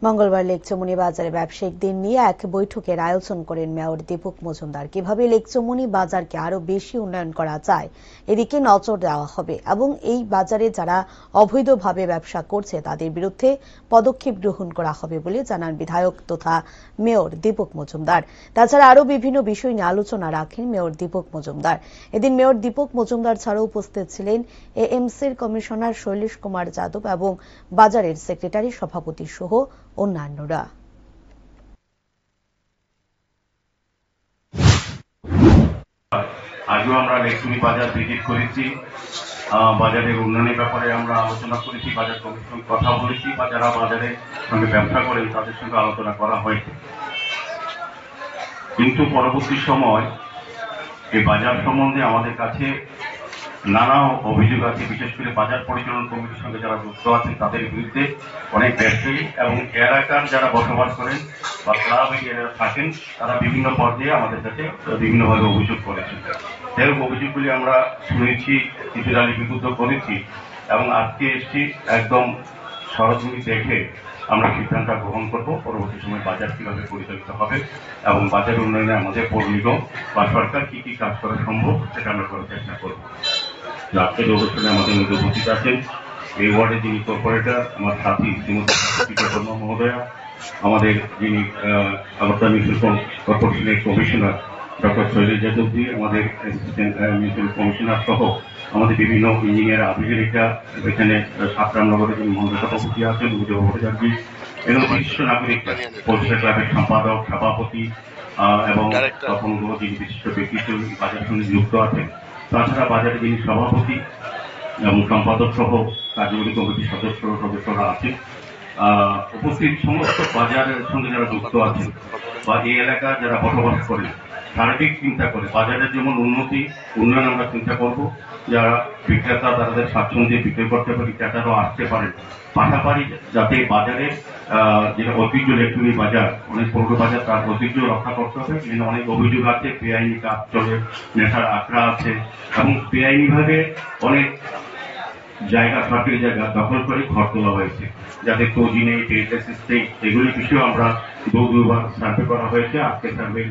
মঙ্গলবার লেকচমনি বাজারে ব্যবসায়িকদের নিয়ে এক বৈঠকের আয়োজন করেন মেয়র দীপক মজুমদার। কিভাবে লেকচমনি বাজারকে আরো বেশি উন্নয়ন করা যায় এদিকে নজর দেওয়া হবে এবং এই বাজারে যারা অবৈধভাবে ব্যবসা করছে তাদের বিরুদ্ধে পদক্ষেপ গ্রহণ করা হবে বলে জানান বিধায়ক তথা মেয়র দীপক মজুমদার। তাছাড়া আরো বিভিন্ন বিষয় নিয়ে আলোচনা রাখেন মেয়র দীপক মজুমদার। এদিন মেয়র দীপক মজুমদার ছাড়াও উপস্থিত ছিলেন এএমসির কমিশনার শৈলেশ কুমার যাদব এবং বাজারের সেক্রেটারি সভাপতি সহ অন্যান্যরা। আজও আমরা লেকচুনি বাজার ভিজিট করেছি, বাজারের উন্নয়নের ব্যাপারে আমরা আলোচনা করেছি, বাজার কমিশন কথা বলেছি বা যারা বাজারের সঙ্গে ব্যবসা করেন তাদের সঙ্গে আলোচনা করা হয়েছে। কিন্তু পরবর্তী সময় এই বাজার সম্বন্ধে আমাদের কাছে নানা অভিযোগ আছে, বিশেষ করে বাজার পরিচালন কমিটির সঙ্গে যারা যুক্ত আছেন তাদের বিরুদ্ধে অনেক ব্যবসায়ী এবং এলাকার যারা বসবাস করেন বা ক্লাব যারা থাকেন তারা বিভিন্ন পর্যায়ে আমাদের কাছে বিভিন্নভাবে অভিযোগ করেছেন। সেই অভিযোগগুলি আমরা শুনেছি, কিছুটা লিপিবদ্ধ করেছি এবং আজকে এসেছি একদম সরাসরি দেখে আমরা সিদ্ধান্ত গ্রহণ করব পরবর্তী সময় বাজার কিভাবে পরিচালিত হবে এবং বাজার উন্নয়নে আমাদের পৌর নিগম বা সরকার কি কি কাজ করা সম্ভব সেটা আমরা করার চেষ্টা করব। আজকের অনুষ্ঠানে আমাদের মধ্যে উপস্থিত আছেন এই ওয়ার্ডের যিনি কর্পোরেটর আমার সাথী শ্রীমতী শর্মা মহোদয়া, আমাদের যিনি আগরতলা মিউনিসিপাল কর্পোরেশনের কমিশনার ডক্টর শৈলেশ যাদবজি, আমাদের অ্যাসিস্ট্যান্ট মিউনিসিপাল কমিশনার সহ আমাদের বিভিন্ন ইঞ্জিনিয়ার আধিকারিকরা, এখানে সাতরামনগরের যিনি মহানগর সভাপতি আছেন উদয় ভট্টাচার্য এবং বিশিষ্ট নাগরিকরা, পরিষেবা ক্লাবের সম্পাদক সভাপতি এবং তখন যিনি বিশিষ্ট ব্যক্তিত্ব বাজারের সঙ্গে যুক্ত আছেন, তাছাড়া বাজারে যিনি সভাপতি এবং সম্পাদক সহ কার্যকরী কমিটির সদস্যরা আছেন, উপস্থিত সমস্ত বাজারের সঙ্গে যারা যুক্ত আছেন বা এই এলাকা যারা বসবাস করেন সার্বিক চিন্তা করে বাজারের যেমন উন্নয়ন আমরা চিন্তা করব, যারা বিক্রেতা তাদের স্বাচ্ছন্দ্যে বিক্রয় করতে পারে, ক্রেতারাও আসতে পারেন, পাশাপাশি যাতে বাজারের যেটা ঐতিহ্য লেকচুনি বাজার অনেক পৌর বাজার তার ঐতিহ্য রক্ষা করতে হবে। এখানে অনেক অভিযোগ আছে, বেআইনি কাজ চলে, নেশার আখড়া আছে এবং বেআইনিভাবে অনেক জায়গা সরকারি জায়গা দখল করে ঘর তোলা হয়েছে, যাদের তৈরি নেই, এগুলির বিষয়েও আমরা দুবার সার্ভে করা হয়েছে। আজকে সার্ভে